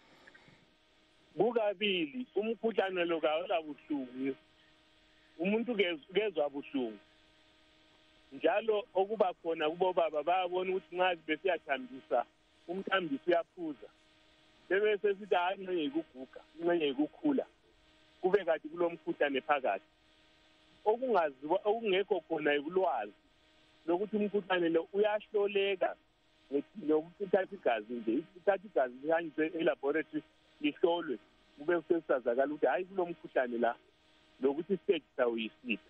Speaker 7: Kukabili, umkhuhlane lo kawula buhlungu, umuntu kezwa buhlungu. Njalo okuba khona kubo baba bayabona ukuthi nxa besiyathambisa umthambisi uyaphuza bese sithi angcenye ikuguga ingcenye ikukhula kube kathi kulomkhuhlane phakathi okungaziwa okungekho khona ikulwazi lokuthi umkhuhlane lo uyahloleka lokuthatha igazi nje ithatha igazi lihanjwe elaboratory lihlolwe kube kusasazakala ukuthi hayi kulomkhuhlane la lokuthi stage sawo yisiphi.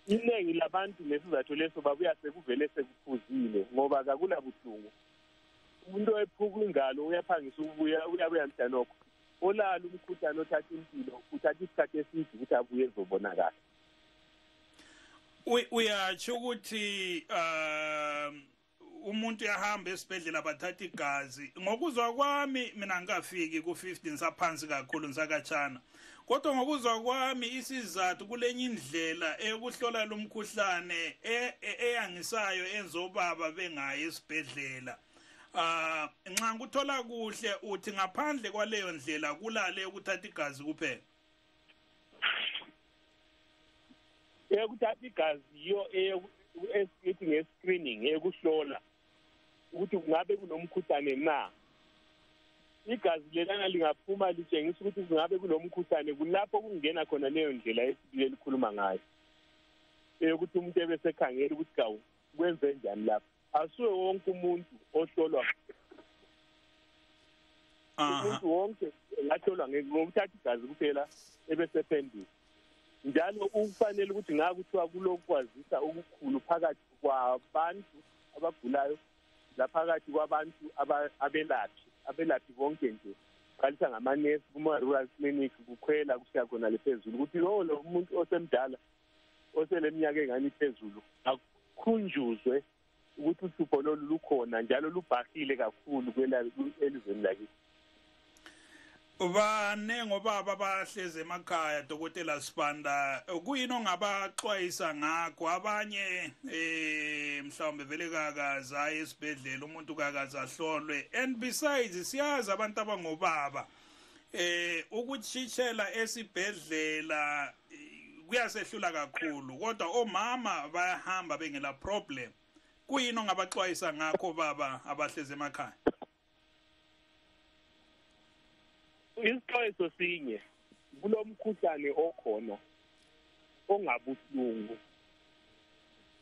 Speaker 7: Iningi labantu nesizathu leso babuya sekuvele sekuphuzile ngoba akula buhlungu. Umuntu oyephuka ingalo uyaphangisa ukubuya uyabuya mhlanokho. Olala umkhuhlane othatha impilo uthatha isikhathi eside ukuthi abuye ezobonakala.
Speaker 1: Uyatsho ukuthi umuntu yahamba esibhedlela bathatha igazi. Ngokuzwa kwami mina ngikafiki ku-15 saphansi kakhulu ngisakatshana. Kodwa ngokuzwa kwami isizathu kulenye indlela eyokuhlola lo mkhuhlane eyangisayo enzobaba bengayi esibhedlela. Nxa ngikuthola kuhle uthi ngaphandle kwaleyo ndlela kulale ukuthatha igazi kuphela.
Speaker 7: Ukuthatha igazi yo esithi nge-screening eyokuhlola ukuthi kungabe kunomkhuhlane na. Igazi lelana lingaphuma litshengisa ukuthi kungabe kunomkhuhlane kulapho kungena khona leyo ndlela esibile likhuluma ngayo. Ukuthi umuntu ebesekhangela ukuthi kawu kwenze njani lapho. Asuwe wonke umuntu ohlolwa. Umuntu wonke ngahlolwa ngokuthatha igazi kuphela ebesephenduka. Njalo ufanele ukuthi ngakuthiwa kulokwazisa okukhulu phakathi kwabantu abagulayo laphakathi kwabantu abelaphi bonke nje qalisa ngamanesi kuma-rural clinic kukhwela kusiya khona lephezulu ukuthi lo umuntu osemdala oseleminyaka engani phezulu akukhunjuzwe ukuthi uhlupho lolu lukhona njalo lubhahile kakhulu elizweni lakithi.
Speaker 1: Banenge obaba abahleze emakhaya Dr. Sibanda kuyini ongabaxwayisa ngakho abanye mhlawumbe vele kakaza esibhedlela umuntu kakaza ahlolwe and besides siyazi abantu abangobaba ukutshitshela esibhedlela kuyasehlula kakhulu kodwa omama bayahamba bengela problem. Kuyini ongabaxwayisa ngakho baba abahleze emakhaya?
Speaker 7: Isixwayiso sinye kulomkhuhlane okhona ongabuhlungu.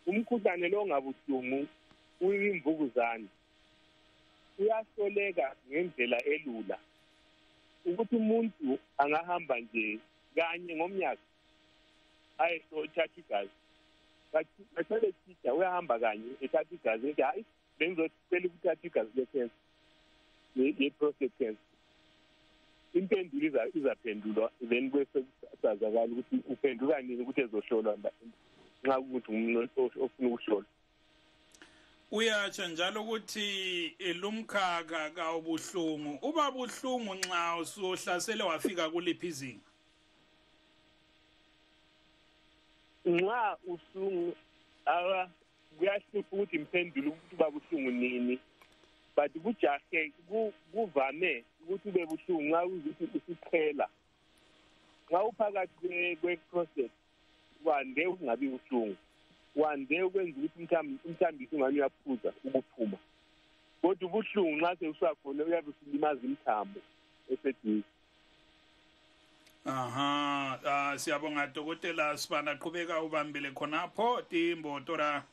Speaker 7: Umkhuhlane lo ongabuhlungu uyimvukuzane. Uyahloleka ngendlela elula. Ukuthi umuntu angahamba nje kanye ngomnyaka ayethatha igazi. Bathole thisha uyahamba kanye ethatha igazi ethi hayi bengizocela ukuthatha igazi le-cancer ye-prostate cancer. Impendulo izaphendulwa then bese kusazakala ukuthi uphenduka nini ukuthi ezohlolwa nxa ukuthi umuntu ofuna ukuhlolwa.
Speaker 1: uyatsho njalo ukuthi lumkhakha kawubuhlungu uba buhlungu nxa usuhlasele wafika kuliphi izinga
Speaker 7: nxa usungu kuyahlupha ukuthi impendule ukuthi uba buhlungu nini but kujahe kuvame ukuthi ube buhlungu nxa uzuthi usiqhela nxa uphakathi kwe-process wande ukungabi buhlungu wande ukwenza ukuthi umthambisi ungani uyaphuza ukuphuma kodwa ubuhlungu nxa sewusakhona uyabe usulimaza imithambo eseduze.
Speaker 1: Siyabonga dokotela Sibanda qhubeka ubambile khonapho timbotora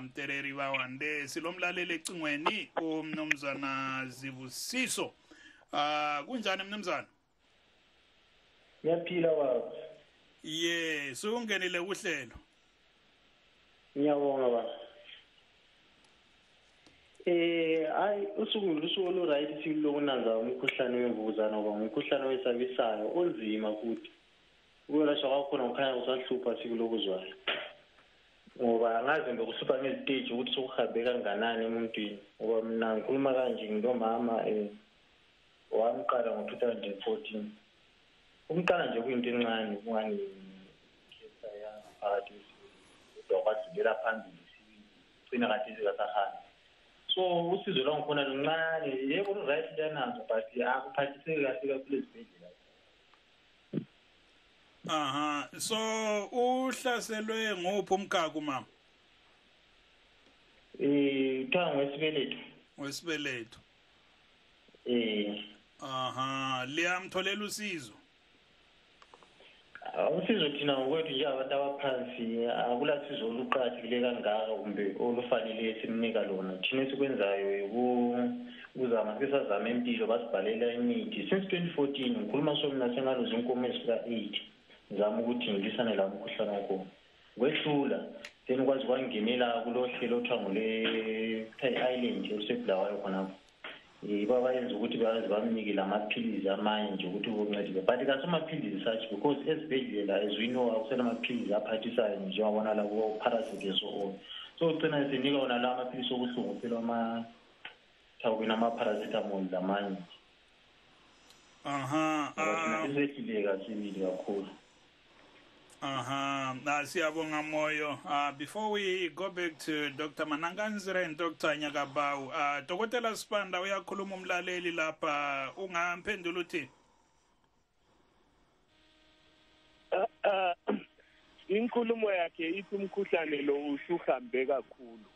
Speaker 1: mtereri bawande silomlaleli ecingweni umnumzana Zibusiso. Kunjani mnumzana?
Speaker 8: Ngiyaphila baba.
Speaker 1: Yes, ungenile kuhlelo.
Speaker 8: Ngiyabonga baba. Usuku olu right silokunanza umkhuhlane wemvukuzane ngoba umkhuhlane wesabisayo onzima futhi. Ukwelashwa kwakhona ukhanya usahlupha sikulokuzwayo. Ngoba angazi ngokuhlupha ngeziteji ukuthi sokuhambe kanganani emuntwini. Ngoba mina ngikhuluma kanje nginomama wamqala ngo-2014. Umqala nje kuyinto encane kungani khetha ya phakathi kodwa kwadlulela phambili sigcina kathi zikasahambi. So usizo lwangikhona luncane yebo right liyanazo but akuphathiseki kahle kakhulu ezibhedlela.
Speaker 1: So uhlaselwe nguphi umkhakha mama?
Speaker 8: Kuthiwa
Speaker 1: wesibeletho. Liyamtholela usizo.
Speaker 8: Usizo thina ngokwethu nje abantu abaphansi akulasizo oluqakathekile kangaka kumbe olufanele simnika lona. Thina esikwenzayo ukuzama sisazama impilo basibhalela imithi since 2014 ngikhuluma mina sengaluza inkomo ezifika 8 ngizama ukuthi ngilisane la umkhuhlane wakho kwehlula then kwazi kwangenela kulohlelo othiwa ngole-island osekulawayo khonapho babayenza ukuthi bayazi bamnike lamaphilizi amanye nje ukuthi ukuncedile but kasemaphilizi sathi because ezibhedlela as we know akusenamaphilizi aphathisayo njengabona la ku-parasite so ugcina sinika wona la amaphilisi obuhlungu phela ama-paracetamol lamanye sehluleka sibili kakhulu.
Speaker 1: Siyabonga moyo. Before we go back to Dr. Mananganzire and Dr. Nyagabau, Dokotela Sibanda uyakhuluma umlaleli lapha ungamphendula uthi
Speaker 7: inkulumo yakhe ithi umkhuhlane lo usuhambe kakhulu.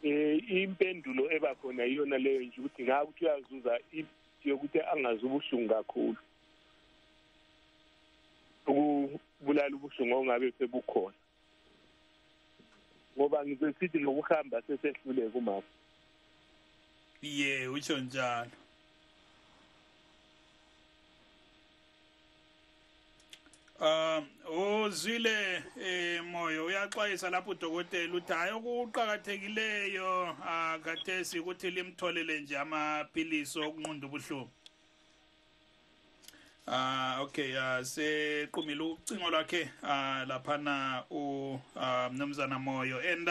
Speaker 7: Impendulo ebakhona iyona leyo nje ukuthi ngakuthi uyazuza yokuthi angazubuhlungu kakhulu. Ukubulala ubuhlungu ongabe sebukhona. Ngoba ngizesithi lokuhamba sesehluleka umama.
Speaker 1: Utsho njalo. Uzwile moyo uyaxwayisa lapho udokotela uthi hayi okuqhakathekileyo khathesi ukuthi limtholele nje amaphilisi okunqunda ubuhlungu. Okay, seqhumile ucingo lwakhe laphana umnumzana Moyo and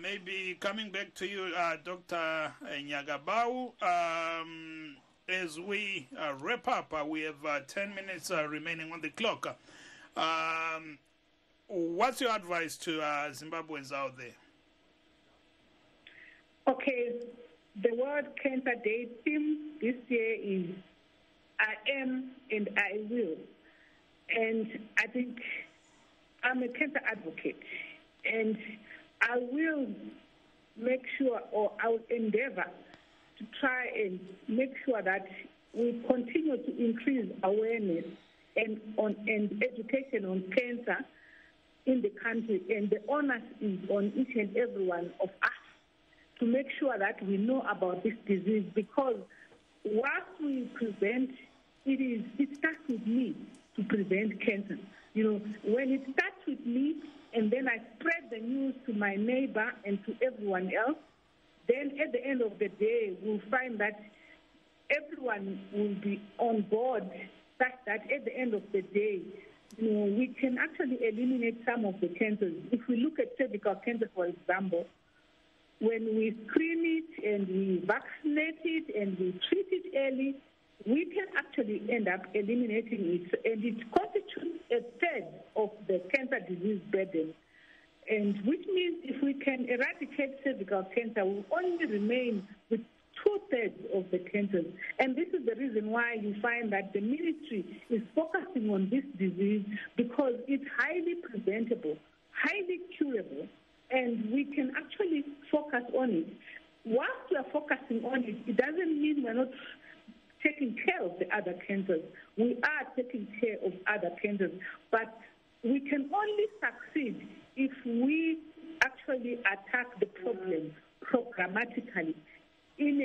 Speaker 1: maybe coming back to you Dr. Nyagabau, as we wrap up, we have 10 minutes remaining on the clock. What's your advice to Zimbabweans out there?
Speaker 4: Okay, the World Cancer Day theme this year is I am and I will. And I think I'm a cancer advocate, and I will make sure, or I will endeavor to try and make sure that we continue to increase awareness and education on cancer in the country. And the onus is on each and every one of us to make sure that we know about this disease, because once we prevent, it starts with me to prevent cancer. You know, when it starts with me and then I spread the news to my neighbor and to everyone else, then at the end of the day, we'll find that everyone will be on board, such that at the end of the day, we can actually eliminate some of the cancers. If we look at cervical cancer, for example, when we screen it and we vaccinate it and we treat it early, we can actually end up eliminating it, and it constitutes a third of the cancer disease burden. And which means if we can eradicate cervical cancer, we'll only remain with 2/3 of the cancers. And this is the reason why you find that the ministry is focusing on this disease, because it's highly preventable, highly curable, and we can actually focus on it. Whilst we are focusing on it, it doesn't mean we're not taking care of the other cancers. We are taking care of other cancers, but we can only succeed if we actually attack the problem programmatically in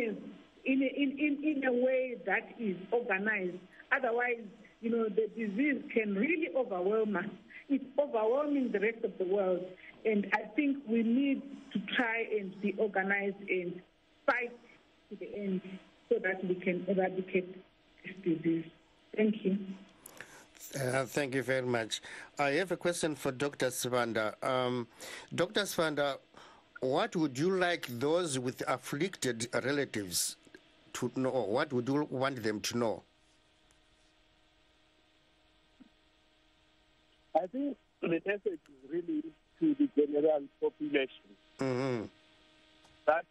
Speaker 4: a way that is organized. Otherwise, the disease can really overwhelm us. It's overwhelming the rest of the world, and I think we need to try and be organized and fight to the end so that we can eradicate this disease. Thank you.
Speaker 2: Thank you very much. I have a question for Dr. Sibanda. Dr. Sibanda, what would you like those with afflicted relatives to know? What would you want them to know?
Speaker 7: I think the message is really to the general population that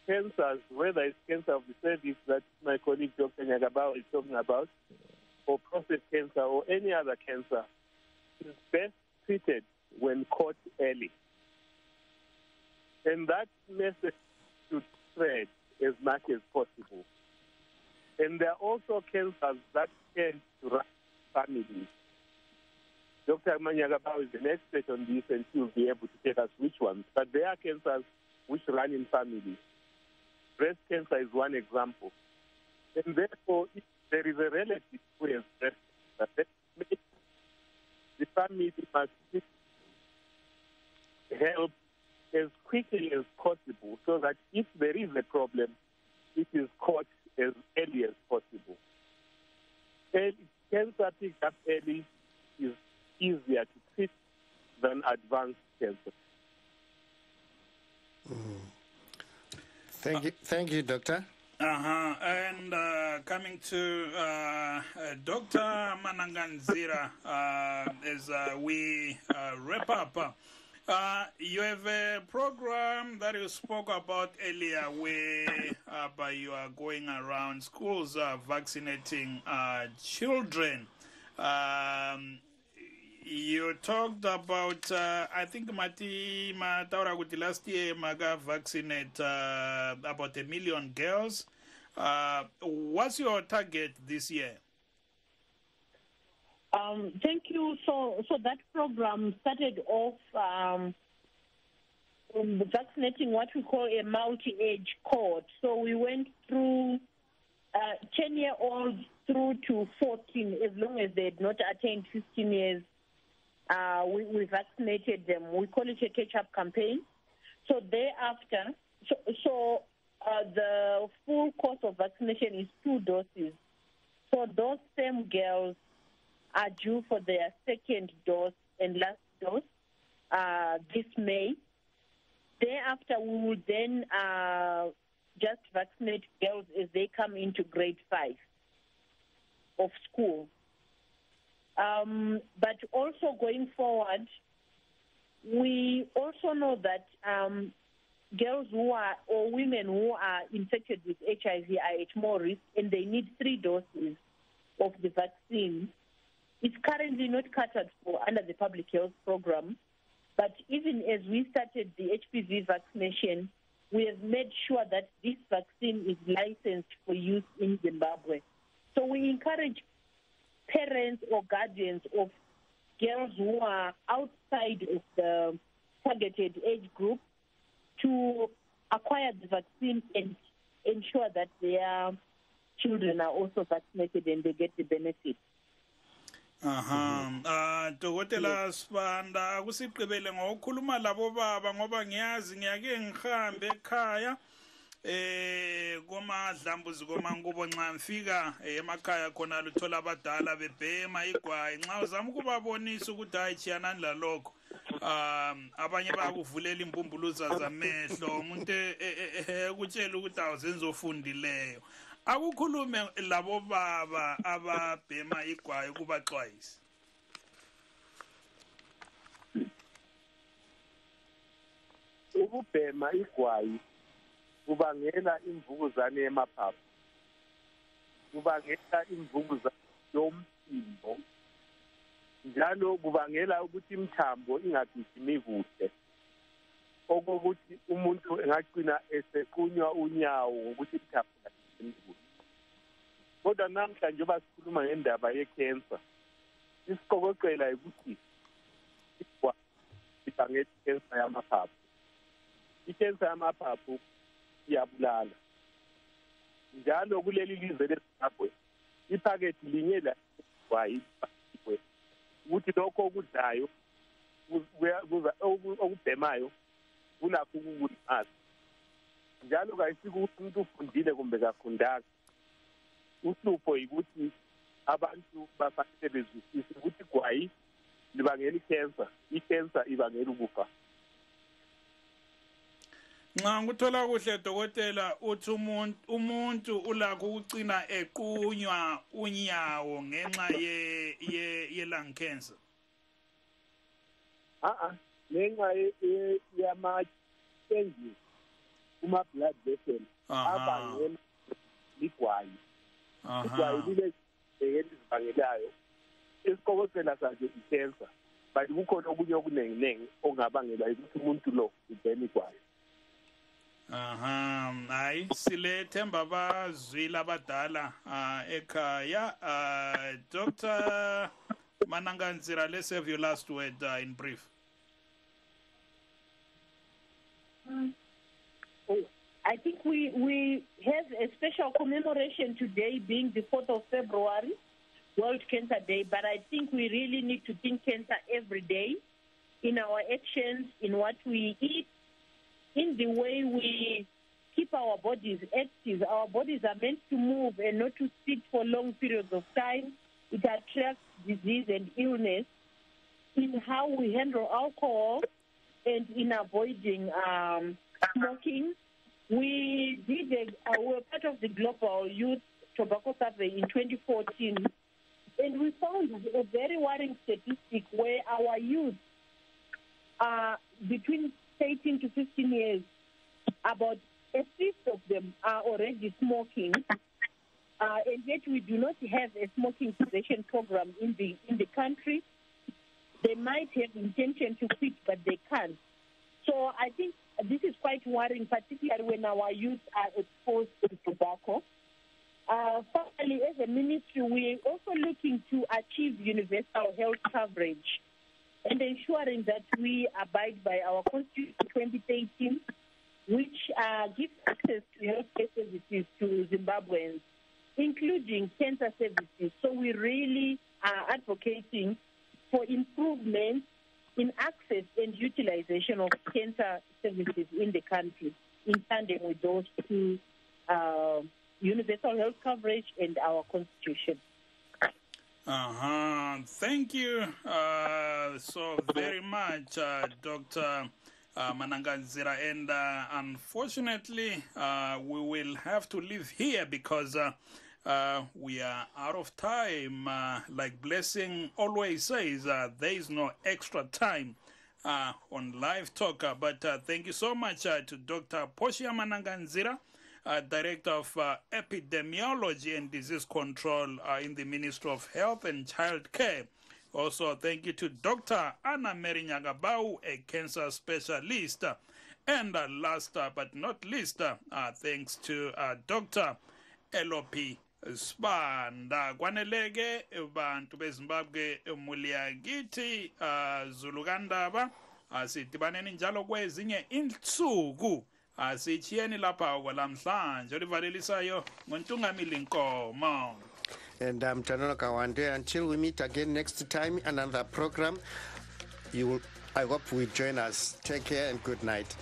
Speaker 7: cancers, whether it's cancer of the cervix that my colleague Dr. Nyagabao is talking about, or prostate cancer or any other cancer, is best treated when caught early. And that message should spread as much as possible. And there are also cancers that tend to run families. Dr. Nyagabao is an expert on this, and she will be able to tell us which ones. But there are cancers which run in families. Breast cancer is one example. And therefore, if there is a relative who has breast cancer, the family must help as quickly as possible so that if there is a problem, it is caught as early as possible. Cancer picked up early is easier to treat than advanced cancer.
Speaker 2: Thank you, Doctor.
Speaker 1: And coming to Dr. Mananganzira, as we wrap up, you have a program that you spoke about earlier where you are going around schools vaccinating children. You talked about, I think, Mati Mataura Guti last year, Maga vaccinate about 1 million girls. What's your target this year?
Speaker 3: Thank you. So that program started off vaccinating what we call a multi-age cohort. So we went through 10-year-olds through to 14, as long as they had not attained 15 years. We vaccinated them. We call it a catch-up campaign. So thereafter, the full course of vaccination is 2 doses. So those same girls are due for their second dose and last dose this May. Thereafter, we will then just vaccinate girls as they come into grade 5 of school. But also going forward, we also know that girls who are, or women who are infected with HIV are at more risk, and they need 3 doses of the vaccine. It's currently not catered for under the public health program, but even as we started the HPV vaccination, we have made sure that this vaccine is licensed for use in Zimbabwe. So we encourage parents or guardians of girls who are outside of the targeted age group to acquire the vaccine and ensure that their children are also vaccinated and they get the benefit.
Speaker 1: Dokotela Sibanda kusigqibele ngokukhuluma labo baba ngoba ngiyazi ngiyake ngihambe ekhaya amadlambu zikomankubo nxa ngifika emakhaya khona luthola abadala bebhema igwayi nxa uzama ukubabonisa ukuthi hayi chiyanani lalokho abanye bayakuvulela imbumbuluza zamehlo umuntu ekutshela ukuthi awuzenze ofundileyo akukhulume labo baba ababhema igwayi kubaxwayisa.
Speaker 7: Ukubhema igwayi kubangela imvukuzane yemaphaphu, kubangela imvukuzane yomphimbo, njalo kubangela ukuthi imithambo ingagijimi kuhle, okokuthi umuntu engagcina esequnywa unyawo ngokuthi imithambo ingagijimi kuhle. Kodwa namhlanje njengoba sikhuluma ngendaba ye-cancer, isiqokoqela ukuthi igwayi libangela i-cancer yamaphaphu. I-cancer yamaphaphu iyabulala. Njalo kuleli lizwe leZimbabwe iphakethi linye la igwayi ukuthi lokho okudlayo okubhemayo kulapho ukukulimaza. Njalo kayisikuthi umuntu ufundile kumbe kafundanga. Uhlupho yikuthi abantu bafanele bezwisise ukuthi igwayi libangela i-cancer ibangela ukufa.
Speaker 1: Nxa nguthola kuhle dokotela uthi umuntu ulakho ukucina equnywa unyawo ngenxa ye lung cancer.
Speaker 7: Ngenxa yama-changes kuma blood vessels abangela igwayi. Igwayi lile elizibangelayo esiqokoqela sazo i-cancer, but kukhona okunye okuningi okungabangela ukuthi umuntu lo ubhema igwayi.
Speaker 1: Hayi silethemba bazwile abadala ekhaya. Dr. Mananganzira, let's have your last word in brief.
Speaker 3: I think we have a special commemoration today being the 4th of February, World Cancer Day, but I think we really need to think cancer every day in our actions, in what we eat, in the way we keep our bodies active. Our bodies are meant to move and not to sit for long periods of time. It attracts disease and illness. In how we handle alcohol and in avoiding smoking. We were part of the Global Youth Tobacco Survey in 2014, and we found a very worrying statistic where our youth are between 18 to 15 years, about a fifth of them are already smoking, and yet we do not have a smoking cessation program in the country. They might have intention to quit, but they can't. So I think this is quite worrying, particularly when our youth are exposed to tobacco. Finally, as a ministry, we're also looking to achieve universal health coverage and ensuring that we abide by our Constitution 2018, which gives access to healthcare services to Zimbabweans, including cancer services. So we really are advocating for improvements in access and utilization of cancer services in the country, in tandem with those two, universal health coverage and our Constitution.
Speaker 1: Thank you so very much, Dr. Mananganzira. And unfortunately, we will have to leave here because we are out of time. Like Blessing always says, there is no extra time on Livetalk. But thank you so much to Dr. Poshia Mananganzira, Director of Epidemiology and Disease Control in the Ministry of Health and Child Care. Also, thank you to Dr. Anna Mary Nyagabau, a cancer specialist. And last but not least, thanks to Dr. Elopi Sibanda. Kwaneleke bantu beZimbabwe muliyakithi Zulukandaba asidibaneni njalo kwezinye insuku asichiyeni lapha kwalamhlanje olivalelisayo ngontungamili Nkomo.
Speaker 2: And I'm Tanona Kawande. Until we meet again next time, another program, I hope you join us. Take care and good night.